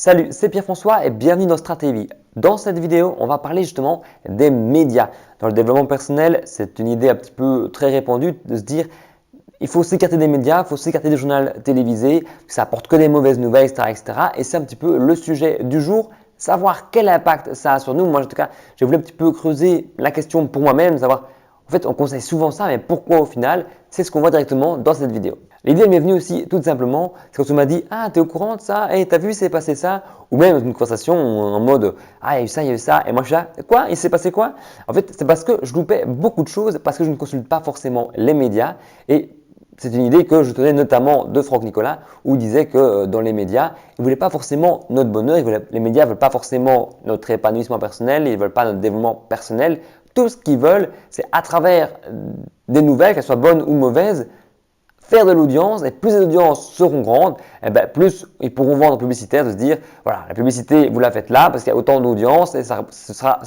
Salut, c'est Pierre-François et bienvenue dans Stratégie. Dans cette vidéo, on va parler justement des médias. Dans le développement personnel, c'est une idée un petit peu très répandue de se dire il faut s'écarter des médias, il faut s'écarter des journaux télévisés, que ça apporte que des mauvaises nouvelles, etc. etc. Et c'est un petit peu le sujet du jour, savoir quel impact ça a sur nous. Moi, en tout cas, j'ai voulu un petit peu creuser la question pour moi-même, savoir, en fait, on conseille souvent ça, mais pourquoi au final? C'est ce qu'on voit directement dans cette vidéo. L'idée m'est venue aussi tout simplement, c'est quand on m'a dit ah, t'es au courant de ça? Hey, t'as vu, c'est passé ça? Ou même dans une conversation en mode ah, il y a eu ça, il y a eu ça. Et moi, je suis là, quoi? Il s'est passé quoi? En fait, c'est parce que je loupais beaucoup de choses, parce que je ne consulte pas forcément les médias. Et c'est une idée que je tenais notamment de Franck Nicolas, où il disait que dans les médias, il ne voulait pas forcément notre bonheur, les médias ne veulent pas forcément notre épanouissement personnel, ils ne veulent pas notre développement personnel. Tout ce qu'ils veulent, c'est à travers des nouvelles, qu'elles soient bonnes ou mauvaises, faire de l'audience, et plus les audiences seront grandes, et ben plus ils pourront vendre en publicitaire, de se dire voilà, la publicité vous la faites là parce qu'il y a autant d'audience et ça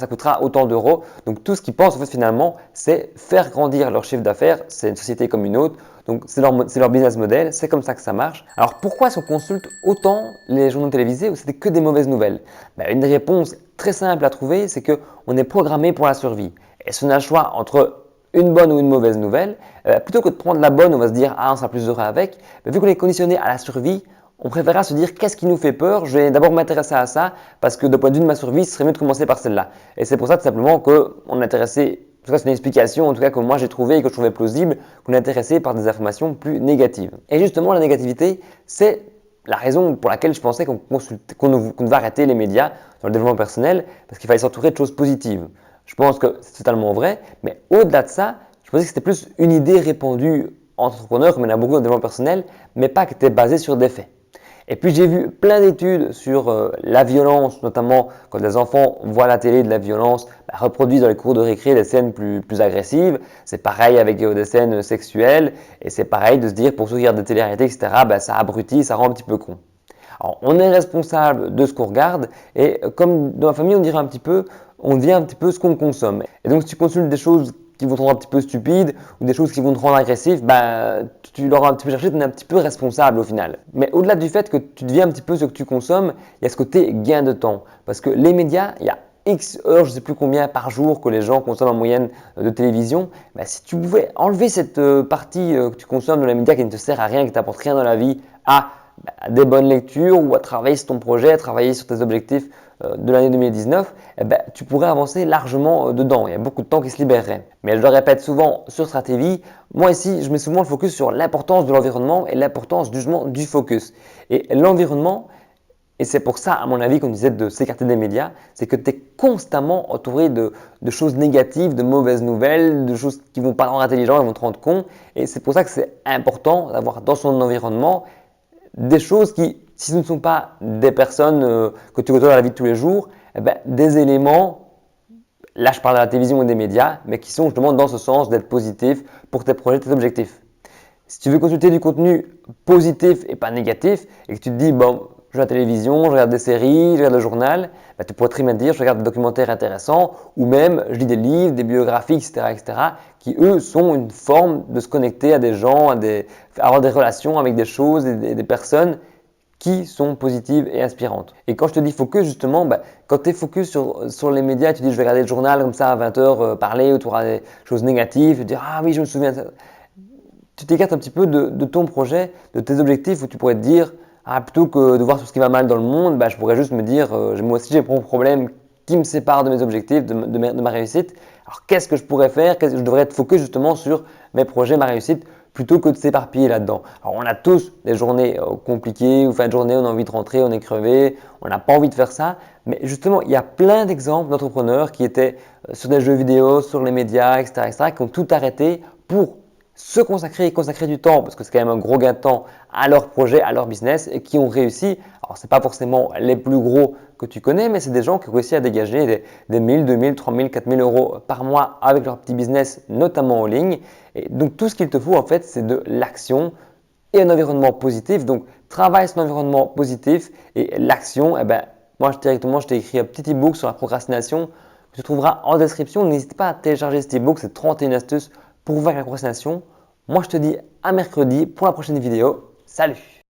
coûtera autant d'euros. Donc tout ce qu'ils pensent en fait finalement, c'est faire grandir leur chiffre d'affaires. C'est une société comme une autre, donc c'est leur business model, c'est comme ça que ça marche. Alors pourquoi est-ce qu'on consulte autant les journaux télévisés où c'était que des mauvaises nouvelles? Ben, une réponse très simple à trouver, c'est qu'on est programmé pour la survie. Et si on a le choix entre une bonne ou une mauvaise nouvelle, plutôt que de prendre la bonne, on va se dire ah, on sera plus heureux avec, mais vu qu'on est conditionné à la survie, on préférera se dire qu'est-ce qui nous fait peur, je vais d'abord m'intéresser à ça parce que d'un point de vue de ma survie, ce serait mieux de commencer par celle-là. Et c'est pour ça tout simplement qu'on est intéressé, en tout cas c'est une explication en tout cas que moi j'ai trouvé et que je trouvais plausible, qu'on est intéressé par des informations plus négatives. Et justement la négativité, c'est la raison pour laquelle je pensais qu'on devait arrêter les médias dans le développement personnel parce qu'il fallait s'entourer de choses positives. Je pense que c'est totalement vrai, mais au-delà de ça, je pensais que c'était plus une idée répandue entre entrepreneurs, comme il y en a beaucoup dans le développement personnel, mais pas qui était basée sur des faits. Et puis j'ai vu plein d'études sur la violence, notamment quand les enfants voient la télé de la violence, reproduisent dans les cours de récré des scènes plus agressives. C'est pareil avec des scènes sexuelles, et c'est pareil de se dire pour ceux qui regardent des télé-réalités, etc., ça abrutit, ça rend un petit peu con. Alors, on est responsable de ce qu'on regarde et comme dans la famille, on dirait un petit peu, on devient un petit peu ce qu'on consomme. Et donc, si tu consultes des choses qui vont te rendre un petit peu stupide ou des choses qui vont te rendre agressif, tu l'auras un petit peu cherché, tu es un petit peu responsable au final. Mais au-delà du fait que tu deviens un petit peu ce que tu consommes, il y a ce côté gain de temps. Parce que les médias, il y a X heures, je ne sais plus combien par jour que les gens consomment en moyenne de télévision. Si tu pouvais enlever cette partie que tu consommes de la média qui ne te sert à rien, qui ne t'apporte rien dans la vie, à des bonnes lectures ou à travailler sur ton projet, à travailler sur tes objectifs de l'année 2019, tu pourrais avancer largement dedans. Il y a beaucoup de temps qui se libérerait. Mais je le répète souvent sur Stratégie, moi ici, je mets souvent le focus sur l'importance de l'environnement et l'importance justement du focus. Et l'environnement, et c'est pour ça, à mon avis, qu'on disait de s'écarter des médias, c'est que tu es constamment entouré de choses négatives, de mauvaises nouvelles, de choses qui ne vont pas rendre intelligent, ils vont te rendre con. Et c'est pour ça que c'est important d'avoir dans son environnement des choses qui, si ce ne sont pas des personnes que tu côtoies dans la vie de tous les jours, des éléments, là je parle de la télévision et des médias, mais qui sont justement dans ce sens d'être positif pour tes projets, tes objectifs. Si tu veux consulter du contenu positif et pas négatif, et que tu te dis, bon, je regarde la télévision, je regarde des séries, je regarde le journal, tu pourrais très bien te dire, je regarde des documentaires intéressants, ou même je lis des livres, des biographies, etc., qui eux sont une forme de se connecter à des gens, avoir des relations avec des choses et des personnes qui sont positives et inspirantes. Et quand je te dis focus, justement, quand tu es focus sur les médias, tu dis je vais regarder le journal comme ça à 20h parler, ou tu auras des choses négatives, tu dis ah oui, je me souviens de ça. Tu t'écartes un petit peu de ton projet, de tes objectifs, où tu pourrais te dire ah, plutôt que de voir tout ce qui va mal dans le monde, je pourrais juste me dire moi aussi j'ai mon problème qui me sépare de mes objectifs, de ma réussite. Alors qu'est-ce que je pourrais faire? Je devrais être focus justement sur mes projets, ma réussite, plutôt que de s'éparpiller là-dedans. Alors on a tous des journées compliquées, ou fin de journée on a envie de rentrer, on est crevé, on n'a pas envie de faire ça. Mais justement, il y a plein d'exemples d'entrepreneurs qui étaient sur des jeux vidéo, sur les médias, etc., qui ont tout arrêté pour se consacrer et consacrer du temps, parce que c'est quand même un gros gain de temps à leur projet, à leur business, et qui ont réussi. Alors, ce n'est pas forcément les plus gros que tu connais, mais c'est des gens qui ont réussi à dégager des 1000, 2000, 3000, 4000 euros par mois avec leur petit business, notamment en ligne. Et donc, tout ce qu'il te faut, en fait, c'est de l'action et un environnement positif. Donc, travaille sur l'environnement positif et l'action, moi, je t'ai écrit un petit e-book sur la procrastination que tu trouveras en description. N'hésite pas à télécharger cet e-book, c'est 31 astuces pour vaincre la procrastination. Moi, je te dis à mercredi pour la prochaine vidéo. Salut!